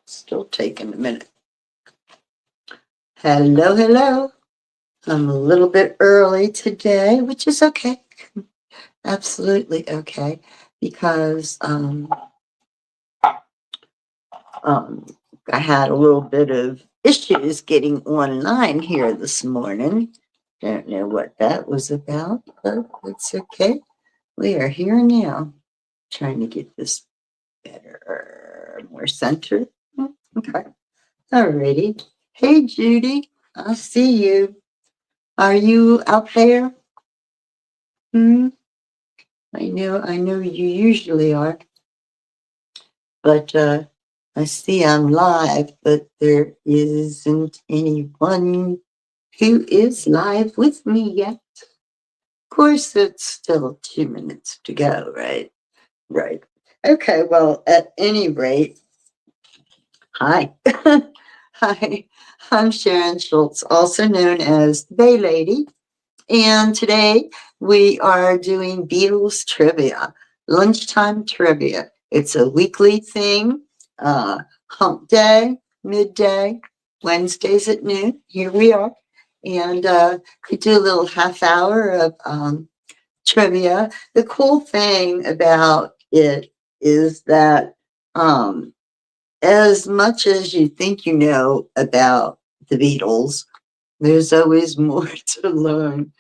Still taking a minute. Hello, hello. I'm a little bit early today, which is okay. Absolutely okay. Because I had a little bit of issues getting online here this morning. Don't know what that was about, but it's okay. We are here now. Trying to get this better, more centered. Okay. Alrighty. Hey, Judy. I see you. Are you out there? Hmm. I know you usually are, but I see I'm live, but there isn't anyone who is live with me yet. Of course, it's still 2 minutes to go, right? Right. Okay, well, at any rate, hi. Hi, I'm Sharon Schultz, also known as the Bay Lady. And today we are doing Beatles Trivia, lunchtime trivia. It's a weekly thing, hump day, midday, Wednesdays at noon. Here we are. And we do a little half hour of trivia. The cool thing about it is that as much as you think you know about the Beatles, there's always more to learn.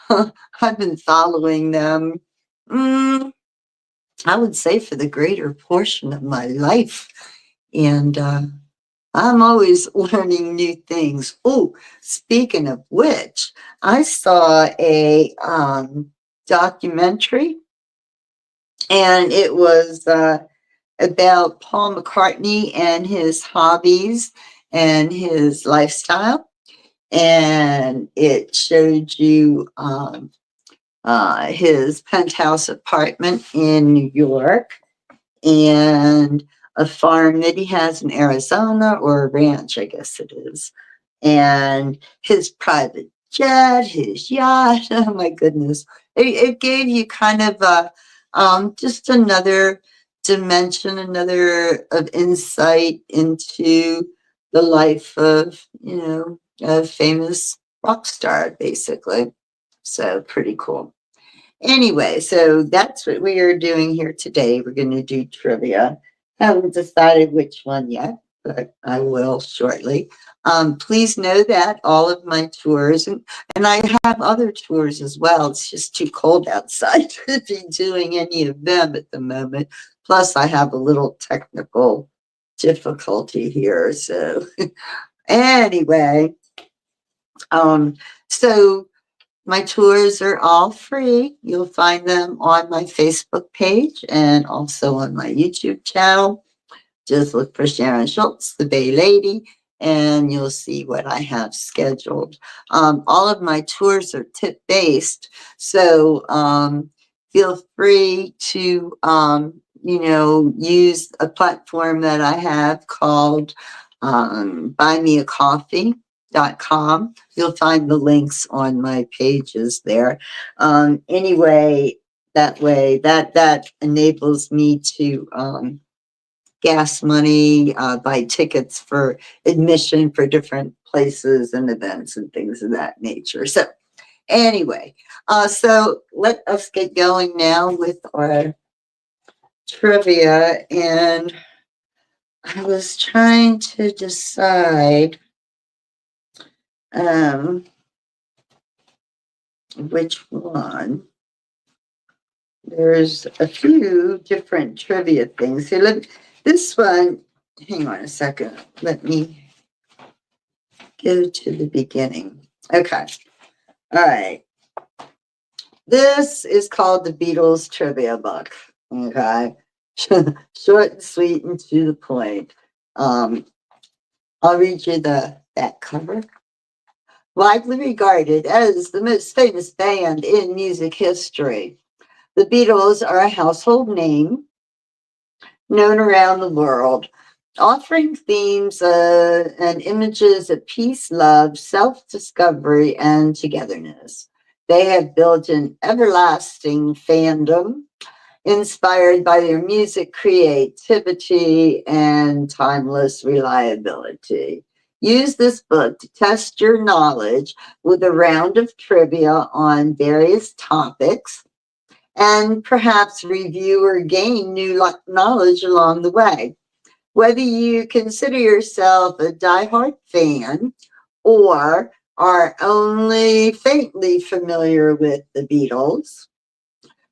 I've been following them, I would say, for the greater portion of my life. And I'm always learning new things. Oh, speaking of which, I saw a documentary, and it was about Paul McCartney and his hobbies and his lifestyle. And it showed you his penthouse apartment in New York and a farm that he has in Arizona, or a ranch, I guess it is, and his private jet, his yacht. Oh my goodness. It gave you kind of just another dimension, another of insight into the life of, a famous rock star, basically. So pretty cool. Anyway, so that's what we are doing here today. We're going to do trivia. Haven't decided which one yet, but I will shortly. Please know that all of my tours, and I have other tours as well. It's just too cold outside to be doing any of them at the moment. Plus, I have a little technical difficulty here. So, anyway, so my tours are all free. You'll find them on my Facebook page and also on my YouTube channel. Just look for Sharon Schultz, the Bay Lady, and you'll see what I have scheduled. All of my tours are tip-based, so feel free to, use a platform that I have called buymeacoffee.com. You'll find the links on my pages there. Anyway, that enables me to gas money, buy tickets for admission for different places and events and things of that nature. So anyway, so let us get going now with our trivia. And I was trying to decide which one. There's a few different trivia things. Here, this one, hang on a second. Let me go to the beginning. Okay. All right. This is called the Beatles Trivia Book. Okay. Short and sweet and to the point. I'll read you the back cover. Widely regarded as the most famous band in music history, the Beatles are a household name known around the world, offering themes and images of peace, love, self-discovery, and togetherness. They have built an everlasting fandom inspired by their music creativity and timeless reliability. Use this book to test your knowledge with a round of trivia on various topics and perhaps review or gain new knowledge along the way. Whether you consider yourself a diehard fan or are only faintly familiar with the Beatles,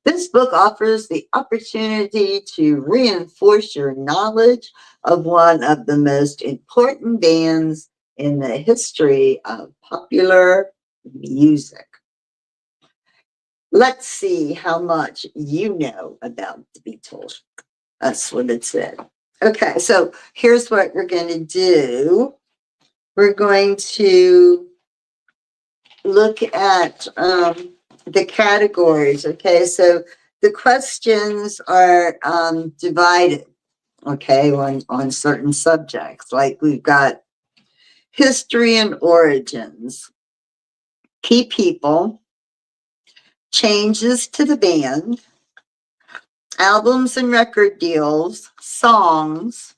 this book offers the opportunity to reinforce your knowledge of one of the most important bands in the history of popular music. Let's see how much you know about the Beatles. That's what it said. Okay, so here's what we're going to do. We're going to look at the categories. Okay, so the questions are divided, okay, on certain subjects. Like we've got history and origins, key people, changes to the band, albums and record deals, songs,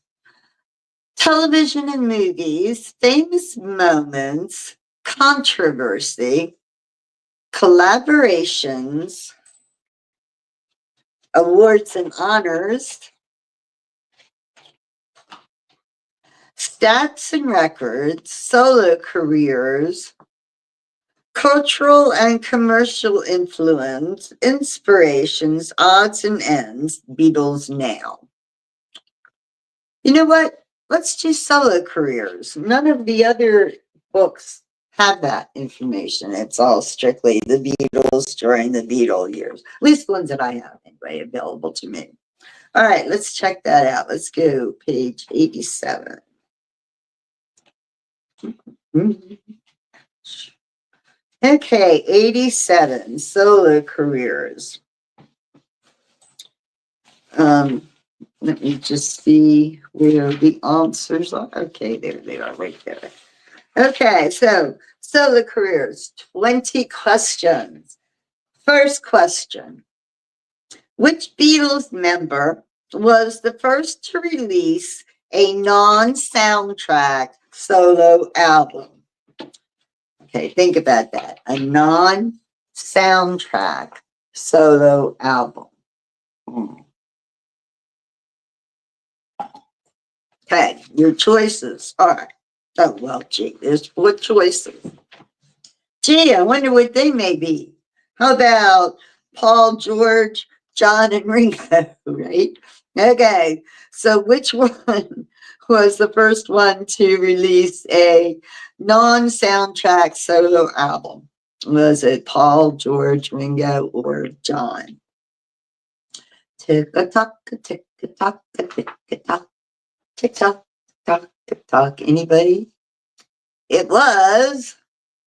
television and movies, famous moments, controversy, collaborations, awards and honors, stats and records, solo careers, cultural and commercial influence, inspirations, odds and ends, Beatles now. You know what? Let's do solo careers. None of the other books have that information. It's all strictly the Beatles during the Beatle years. At least ones that I have anyway available to me. All right, let's check that out. Let's go page 87. Okay, 87, solo careers. Let me just see where the answers are. Okay, there they are right there. Okay, so solo careers, 20 questions. First question. Which Beatles member was the first to release a non-soundtrack solo album? Okay, think about that. A non-soundtrack solo album. Okay, your choices are, oh, well, gee, there's 4 choices. Gee, I wonder what they may be. How about Paul, George, John, and Ringo, right? Okay, so which one was the first one to release a non-soundtrack solo album? Was it Paul, George, Ringo, or John? Tick-a-tock, tick-a-tock, tick-a-tock, tick-tock, tock, tick-tock. Anybody? It was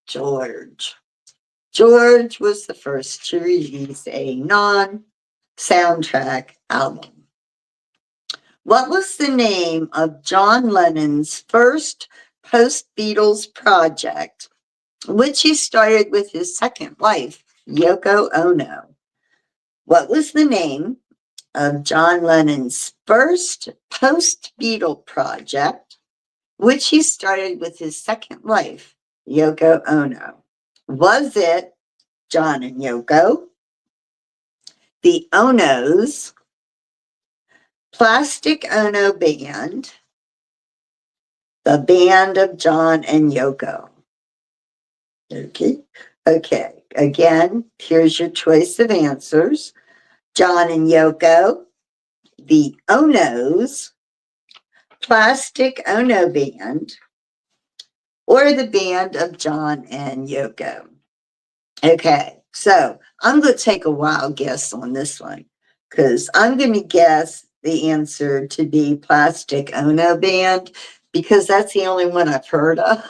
George. George was the first to release a non-soundtrack album. What was the name of John Lennon's first post-Beatles project, which he started with his second wife, Yoko Ono? What was the name of John Lennon's first post-Beatle project, which he started with his second wife, Yoko Ono? Was it John and Yoko, the Onos, Plastic Ono Band, the Band of John and Yoko? Okay. Again, here's your choice of answers. John and Yoko, the Onos, Plastic Ono Band, or the Band of John and Yoko. Okay, so I'm going to take a wild guess on this one because I'm going to guess the answer to be Plastic Ono Band because that's the only one I've heard of,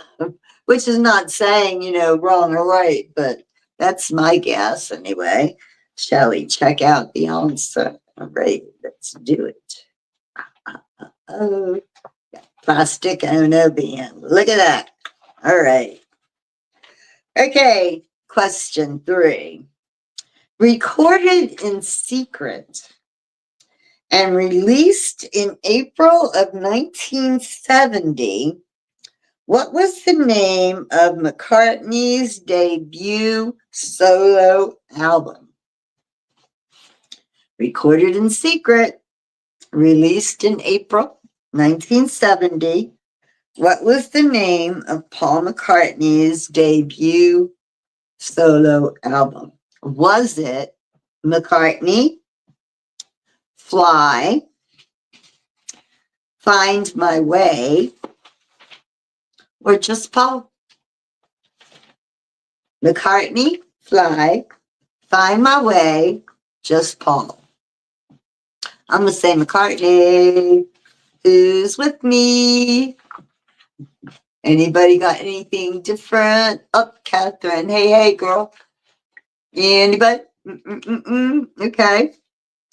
which is not saying, wrong or right, but that's my guess anyway. Shall we check out the answer? All right, let's do it. Oh, Plastic Ono Band. Look at that. All right. Okay, question 3. Recorded in secret and released in April of 1970, what was the name of McCartney's debut solo album? Recorded in secret, released in April 1970. What was the name of Paul McCartney's debut solo album? Was it McCartney, Fly, Find My Way, or just Paul? McCartney, Fly, Find My Way, just Paul. I'm going to say McCartney. Who's with me? Anybody got anything different? Up, Catherine. Hey, girl. Anybody? Okay.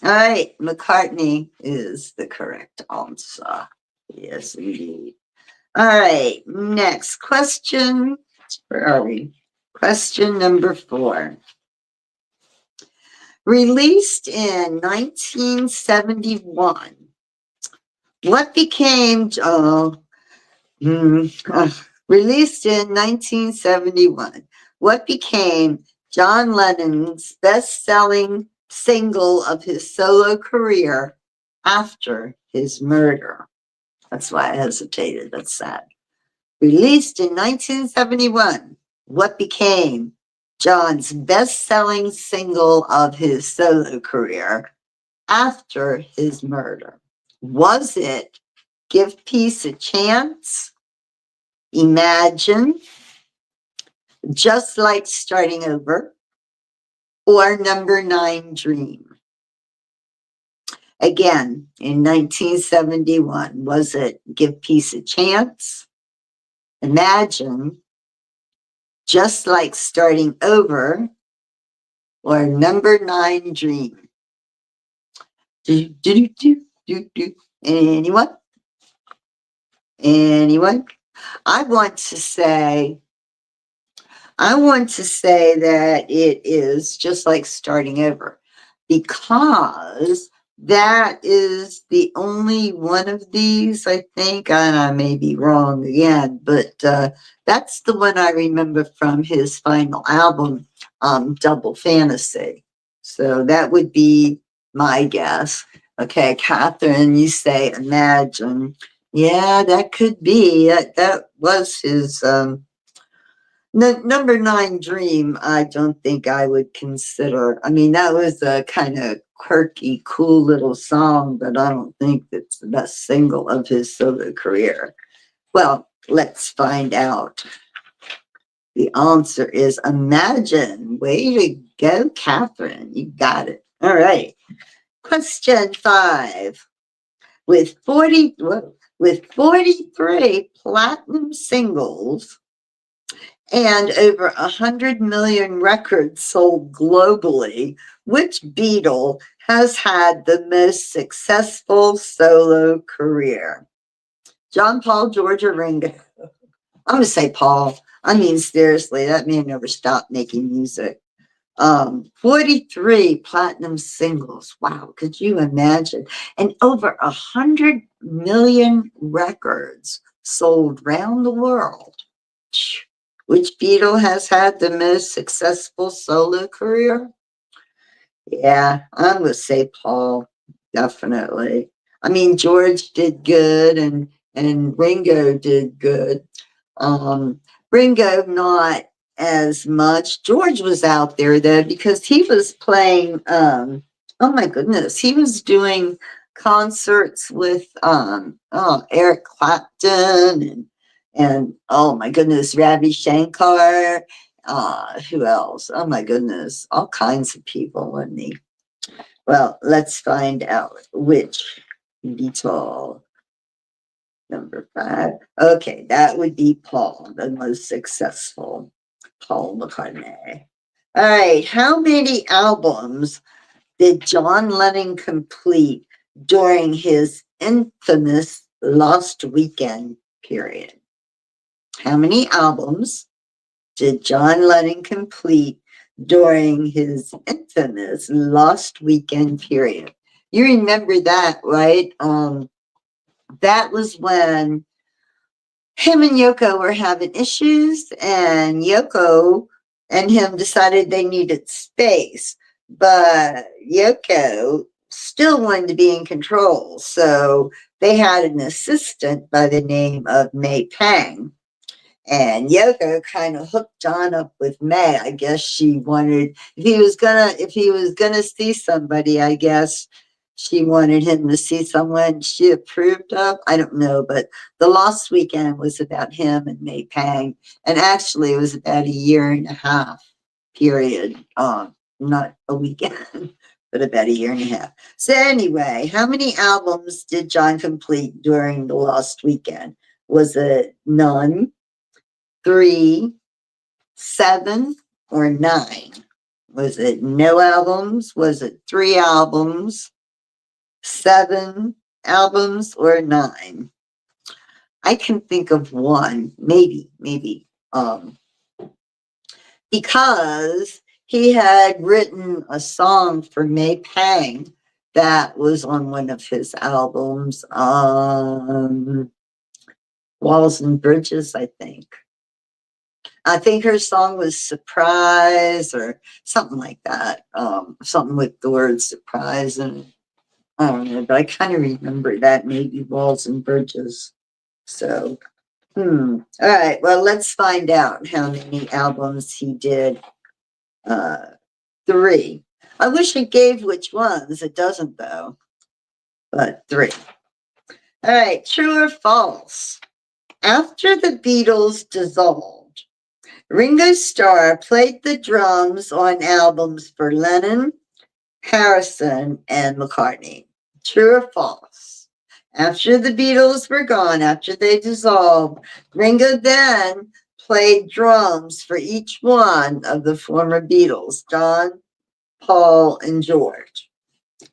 All right. McCartney is the correct answer. Yes, indeed. All right. Next question. Where are we? Question number 4. Released in 1971. What became released in 1971? What became John Lennon's best-selling single of his solo career after his murder? That's why I hesitated. That's sad. Released in 1971, what became John's best-selling single of his solo career after his murder? Was it Give Peace a Chance, Imagine, Just Like Starting Over, or Number 9 Dream? Again, in 1971, was it Give Peace a Chance, Imagine, Just Like Starting Over, or Number 9 Dream? Anyone? Anyone? I want to say that it is Just Like Starting Over, because that is the only one of these, I think, and I may be wrong again, but that's the one I remember from his final album, Double Fantasy. So that would be my guess. Okay, Catherine, you say Imagine. Yeah, that could be. That was his Number 9 Dream. I don't think I would consider. I mean, that was a kind of quirky, cool little song, but I don't think it's the best single of his solo career. Well, let's find out. The answer is Imagine. Way to go, Catherine. You got it. All right. Question 5. With 43 platinum singles and over 100 million records sold globally, which Beatle has had the most successful solo career? John, Paul, George, or Ringo? I'm going to say Paul. I mean, seriously, that man never stopped making music. 43 platinum singles. Wow, could you imagine? And over 100 million records sold around the world. Which Beatle has had the most successful solo career? Yeah, I'm going to say Paul, definitely. I mean, George did good and Ringo did good. Ringo, not as much. George was out there though, because he was playing, oh my goodness, he was doing concerts with Eric Clapton and oh my goodness, Ravi Shankar. Who else? Oh my goodness, all kinds of people, wasn't he? Well, let's find out which Beatle. Number 5. Okay, that would be Paul, the most successful. Paul McCartney. All right, how many albums did John Lennon complete during his infamous Lost Weekend period? How many albums did John Lennon complete during his infamous Lost Weekend period? You remember that, right? That was when him and Yoko were having issues, and Yoko and him decided they needed space, but Yoko still wanted to be in control. So they had an assistant by the name of May Pang. And Yoko kind of hooked John up with May. I guess she wanted, if he was gonna see somebody, I guess she wanted him to see someone she approved of. I don't know, but the Lost Weekend was about him and May Pang. And actually it was about a year and a half period. Not a weekend, but about a year and a half. So anyway, how many albums did John complete during the Lost Weekend? Was it none, 3, 7, or 9? Was it no albums? Was it 3 albums, 7 albums, or 9? I can think of one, maybe, because he had written a song for May Pang that was on one of his albums, Walls and Bridges, I think. I think her song was Surprise or something like that. Something with the word surprise and I don't know, but I kind of remember that, maybe Walls and Bridges. So, all right. Well, let's find out how many albums he did. 3. I wish it gave which ones. It doesn't though. But 3. All right. True or false? After the Beatles dissolved, Ringo Starr played the drums on albums for Lennon, Harrison, and McCartney. True or false? After the Beatles were gone, after they dissolved, Ringo then played drums for each one of the former Beatles, John, Paul, and George.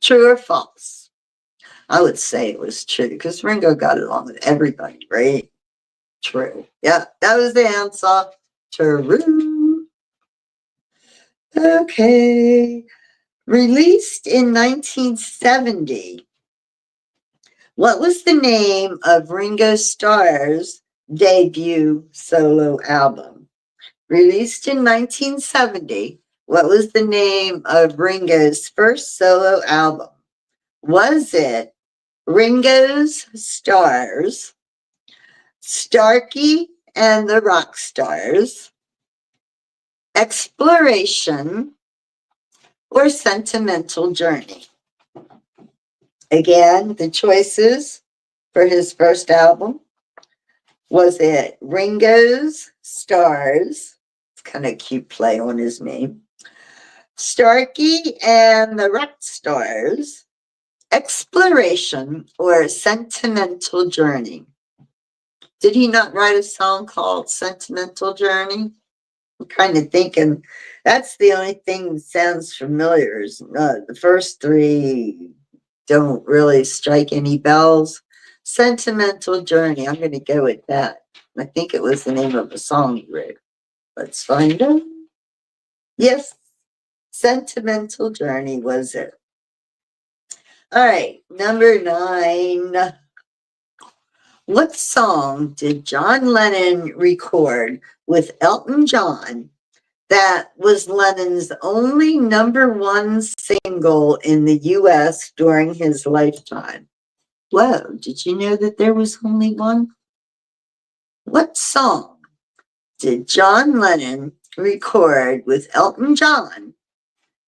True or false? I would say it was true because Ringo got along with everybody, right? True. Yeah, that was the answer. True. Okay. Released in 1970, what was the name of Ringo Starr's debut solo album? Released in 1970, what was the name of Ringo's first solo album? Was it Ringo's Stars, Starkey and the Rock Stars, Exploration, or Sentimental Journey? Again, the choices for his first album. Was it Ringo's Stars? It's kind of a cute play on his name. Starkey and the Rock Stars, Exploration, or Sentimental Journey? Did he not write a song called Sentimental Journey? I'm kind of thinking that's the only thing that sounds familiar. The first 3 don't really strike any bells. Sentimental Journey, I'm going to go with that. I think it was the name of a song he wrote. Let's find out. Yes, Sentimental Journey was it. All right, number 9. What song did John Lennon record with Elton John that was Lennon's only number 1 single in the US during his lifetime? Whoa, did you know that there was only one? What song did John Lennon record with Elton John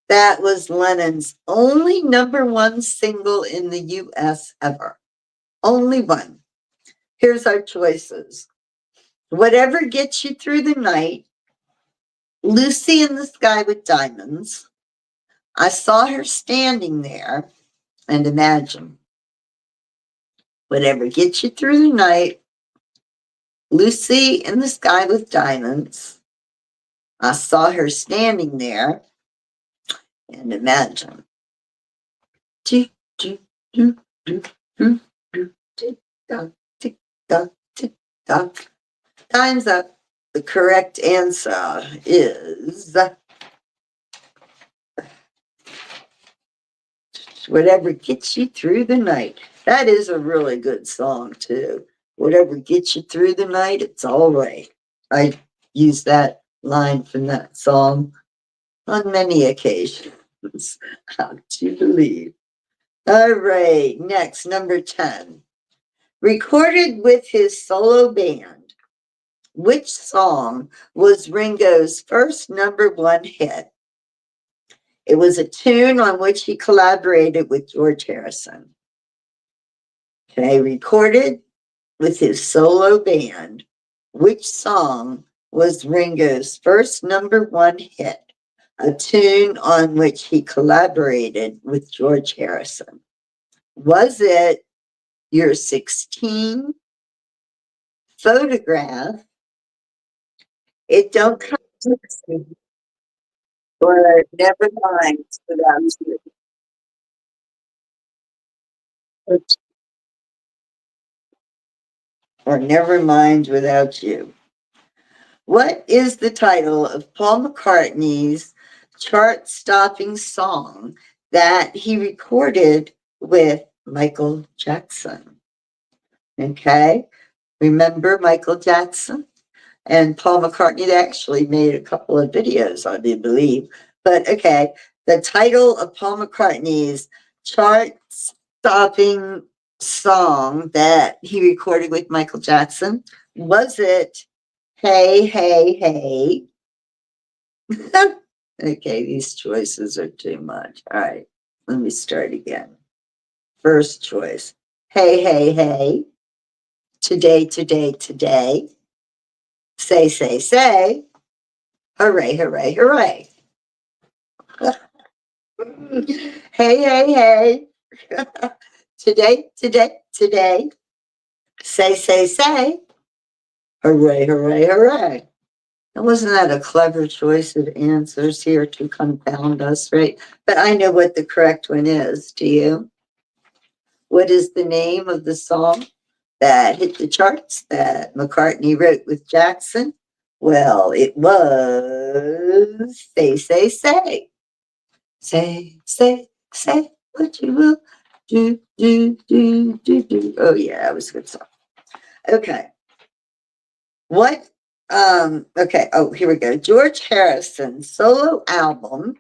that was Lennon's only number 1 single in the US ever? Only one. Here's our choices. Whatever Gets You Through the Night, Lucy in the Sky with Diamonds, I Saw Her Standing There, and Imagine. Whatever Gets You Through the Night, Lucy in the Sky with Diamonds, I Saw Her Standing There, and Imagine. Tick, tick, tick, tick, tick, tick, tock, tick, tock, tick, tock. Time's up. The correct answer is Whatever gets you through the night. That is a really good song, too. Whatever gets you through the night, it's all right. I use that line from that song on many occasions. How to believe. All right, next, number 10. Recorded with his solo band, which song was Ringo's first number one hit? It was a tune on which he collaborated with George Harrison. Okay, recorded with his solo band, which song was Ringo's first number one hit? A tune on which he collaborated with George Harrison. Was it You're 16, Photograph, It Don't Come Easy, or Never Mind Without You? Or Never Mind Without You. What is the title of Paul McCartney's chart-stopping song that he recorded with Michael Jackson? Okay, remember Michael Jackson and Paul McCartney? They actually made a couple of videos, I do believe. But okay, the title of Paul McCartney's chart-stopping song that he recorded with Michael Jackson, was it Hey, Hey, Hey? Okay, these choices are too much. All right, let me start again. First choice, Hey, Hey, Hey. Today, Today, Today. Say, Say, Say. Hooray, hooray, hooray. Hey, hey, hey. Today, today, today. Say, say, say. Hooray, hooray, hooray. And wasn't that a clever choice of answers here to confound us, right? But I know what the correct one is. Do you? What is the name of the song that hit the charts that McCartney wrote with Jackson? Well, it was Say, Say, Say. Say, say, say what you will do, do, do, do, do. Oh, yeah, that was a good song. Okay. What? Okay. Oh, here we go. George Harrison's solo album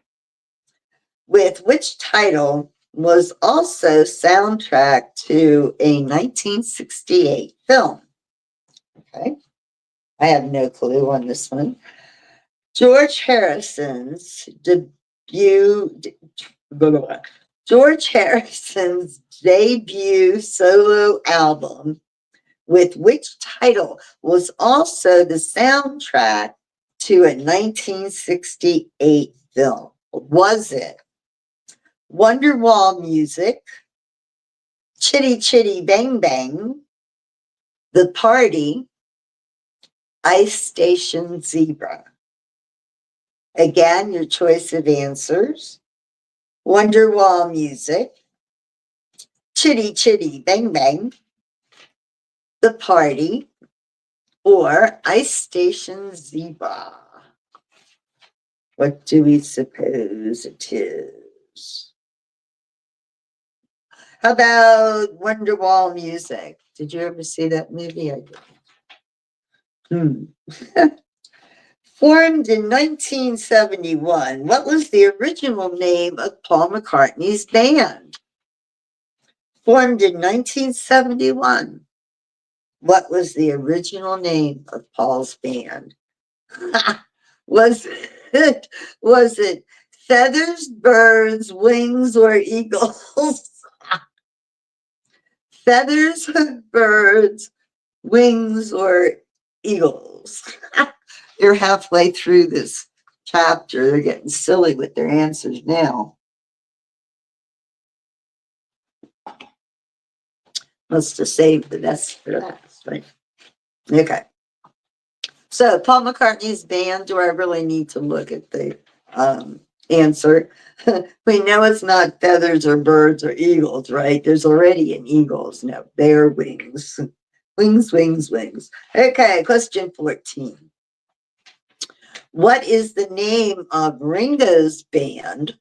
with which title was also soundtrack to a 1968 film? Okay. I have no clue on this one. George Harrison's debut. George Harrison's debut solo album, with which title was also the soundtrack to a 1968 film? Was it Wonderwall Music, Chitty Chitty Bang Bang, The Party, Ice Station Zebra? Again, your choice of answers: Wonderwall Music, Chitty Chitty Bang Bang, The Party, or Ice Station Zebra. What do we suppose it is? How about Wonderwall Music? Did you ever see that movie? I did. Formed in 1971, what was the original name of Paul McCartney's band? Formed in 1971, what was the original name of Paul's band? Was it Feathers, Birds, Wings, or Eagles? Feathers, Birds, Wings, or Eagles? You're halfway through this chapter. They're getting silly with their answers now. Must have saved the best for last, right? Okay. So Paul McCartney's band, do I really need to look at the answer? We know it's not feathers or birds or eagles, right? There's already an eagles. No, they're wings. Wings, wings, wings. Okay, question 14. What is the name of Ringo's band,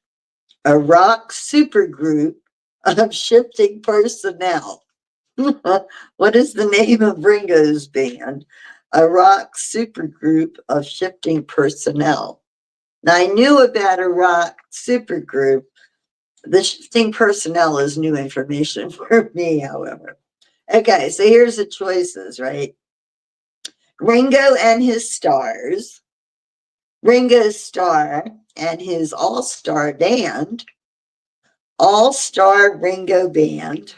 a rock supergroup of shifting personnel. What is the name of Ringo's band? A rock supergroup of shifting personnel. Now, I knew about a rock supergroup. The shifting personnel is new information for me, however. Okay, so here's the choices, right? Ringo and his stars, Ringo's star and his all-star band, all-star Ringo band,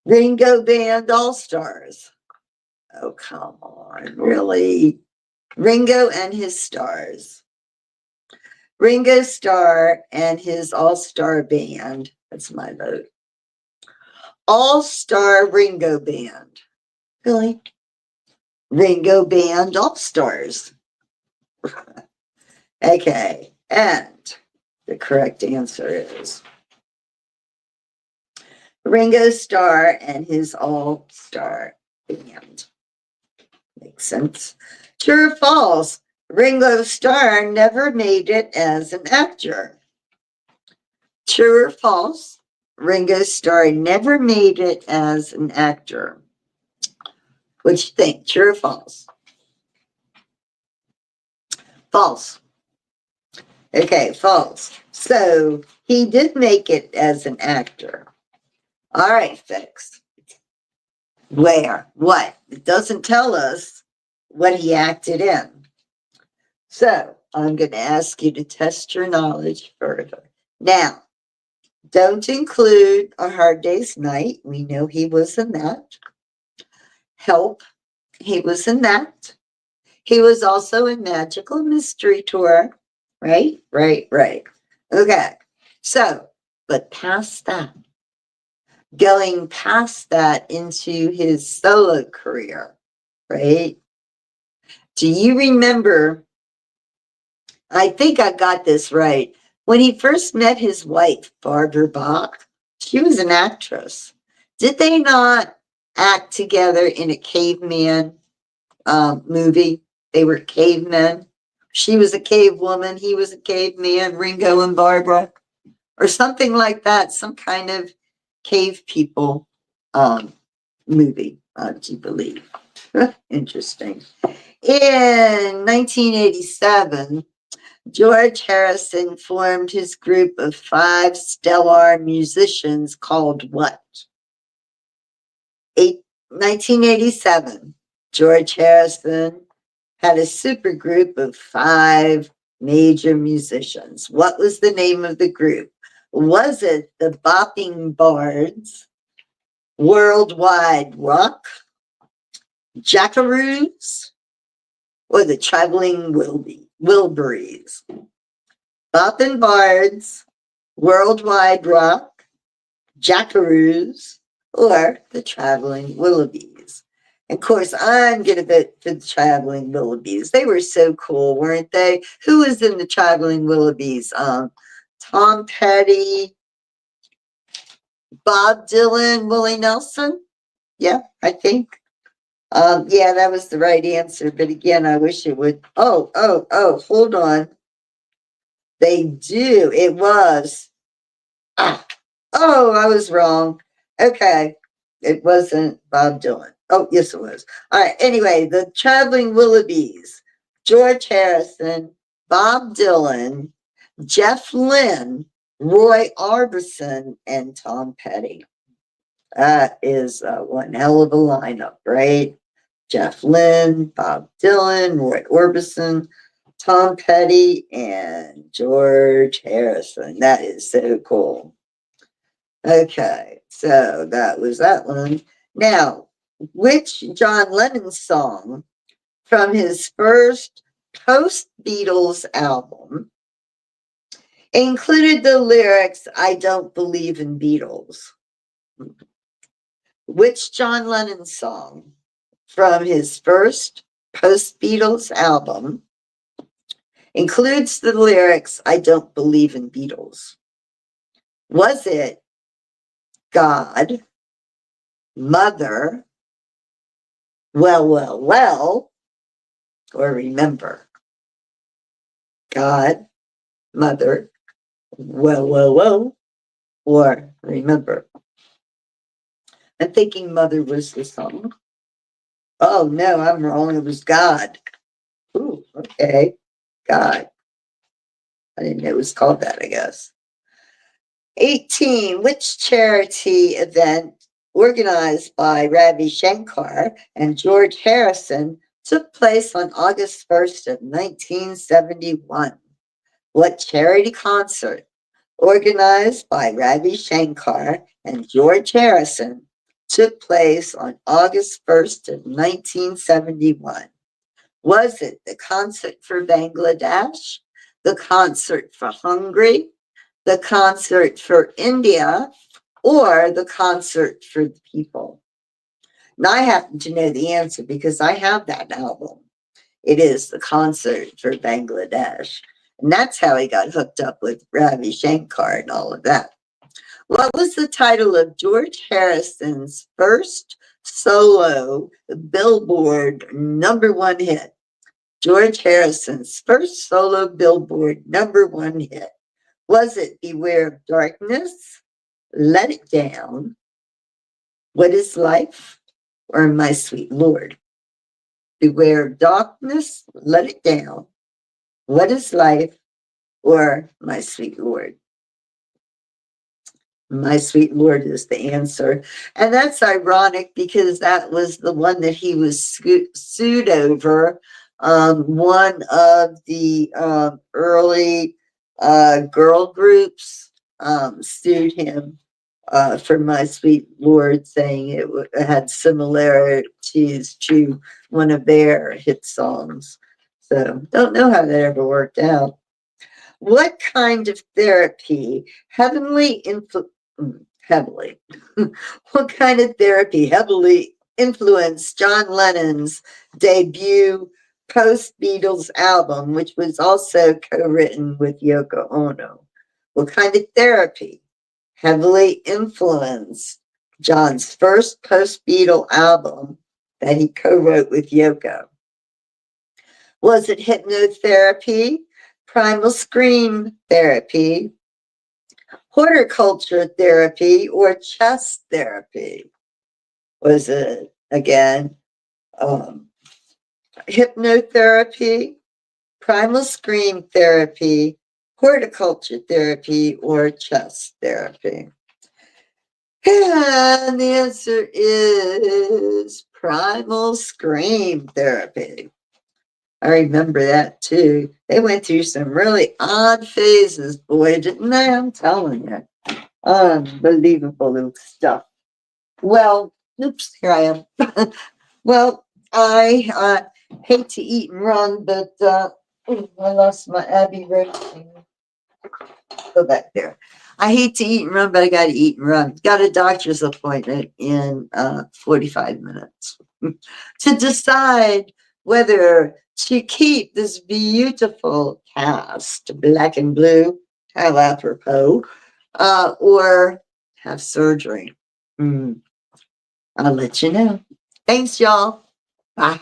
Ringo band all-stars. Oh, come on, really? Ringo and his stars. Ringo Starr and his all-star band. That's my vote. All-star Ringo band. Really? Ringo band all-stars. Okay, and the correct answer is Ringo Starr and his all-star band. Makes sense. True or false? Ringo Starr never made it as an actor. True or false? Ringo Starr never made it as an actor. What you think? True or false? False. Okay, false. So he did make it as an actor. All right, folks. Where? What? It doesn't tell us what he acted in. So I'm going to ask you to test your knowledge further. Now, don't include A Hard Day's Night. We know he was in that. Help. He was in that. He was also in Magical Mystery Tour. Right? Okay. So, but past that, going past that into his solo career, right? Do you remember? I think I got this right. When he first met his wife, Barbara Bach, she was an actress. Did they not act together in a caveman movie? They were cavemen. She was a cave woman. He was a caveman, Ringo and Barbara, or something like that. Some kind of cave people movie, do you believe? Interesting. In 1987, George Harrison formed his group of 5 stellar musicians called what? 1987, George Harrison had a supergroup of 5 major musicians. What was the name of the group? Was it the Bopping Bards, Worldwide Rock, Jackaroos, or the Traveling Wilburys? Bopping Bards, Worldwide Rock, Jackaroos, or the Traveling Wilburys? Of course, I'm going to vote for the Traveling Wilburys. They were so cool, weren't they? Who was in the Traveling Wilburys? Tom Petty, Bob Dylan, Willie Nelson? Yeah, I think. Yeah, that was the right answer. But again, I wish it would. Oh, hold on. They do. It was. I was wrong. Okay. It wasn't Bob Dylan. Oh, yes, it was. All right. Anyway, the Traveling Wilburys, George Harrison, Bob Dylan, Jeff Lynne, Roy Orbison, and Tom Petty. That is one hell of a lineup, right? Jeff Lynne, Bob Dylan, Roy Orbison, Tom Petty, and George Harrison. That is so cool. Okay, so that was that one. Now, which John Lennon song from his first post-Beatles album included the lyrics, "I don't believe in Beatles"? Which John Lennon song from his first post-Beatles album includes the lyrics, "I don't believe in Beatles"? Was it God, Mother, Well, or Remember? God, Mother, well, or remember? I'm thinking Mother was the song. Oh, no, I'm wrong. It was God. Ooh, okay. God. I didn't know it was called that, I guess. 18. Which charity event organized by Ravi Shankar and George Harrison took place on August 1st of 1971? What charity concert organized by Ravi Shankar and George Harrison took place on August 1st of 1971? Was it the concert for Bangladesh, the concert for Hungary, the concert for India, or the concert for the people? Now I happen to know the answer because I have that album. It is the concert for Bangladesh. And that's how he got hooked up with Ravi Shankar and all of that. What was the title of George Harrison's first solo Billboard #1 hit? George Harrison's first solo Billboard #1 hit. Was it Beware of Darkness, Let It Down, What Is Life, or My Sweet Lord? Beware of Darkness, Let It Down, What Is Life, or My Sweet Lord? My Sweet Lord is the answer. And that's ironic because that was the one that he was sued over. One of the early girl groups sued him for My Sweet Lord, saying it had similarities to one of their hit songs. So don't know how that ever worked out. What kind of therapy heavily what kind of therapy heavily influenced John Lennon's debut post-Beatles album, which was also co-written with Yoko Ono? What kind of therapy heavily influenced John's first post-Beatle album that he co-wrote with Yoko? Was it hypnotherapy, primal scream therapy, horticulture therapy, or chess therapy? Was it, again, hypnotherapy, primal scream therapy, horticulture therapy, or chess therapy? And the answer is primal scream therapy. I remember that too. They went through some really odd phases, boy, didn't they? I'm telling you. Unbelievable stuff. Well, oops, here I am. Well, I hate to eat and run, but I lost my Abbey Road thing. Go back there. I hate to eat and run, but I got to eat and run. Got a doctor's appointment in 45 minutes to decide whether to keep this beautiful cast, black and blue, how apropos, or have surgery. I'll let you know. Thanks, y'all. Bye.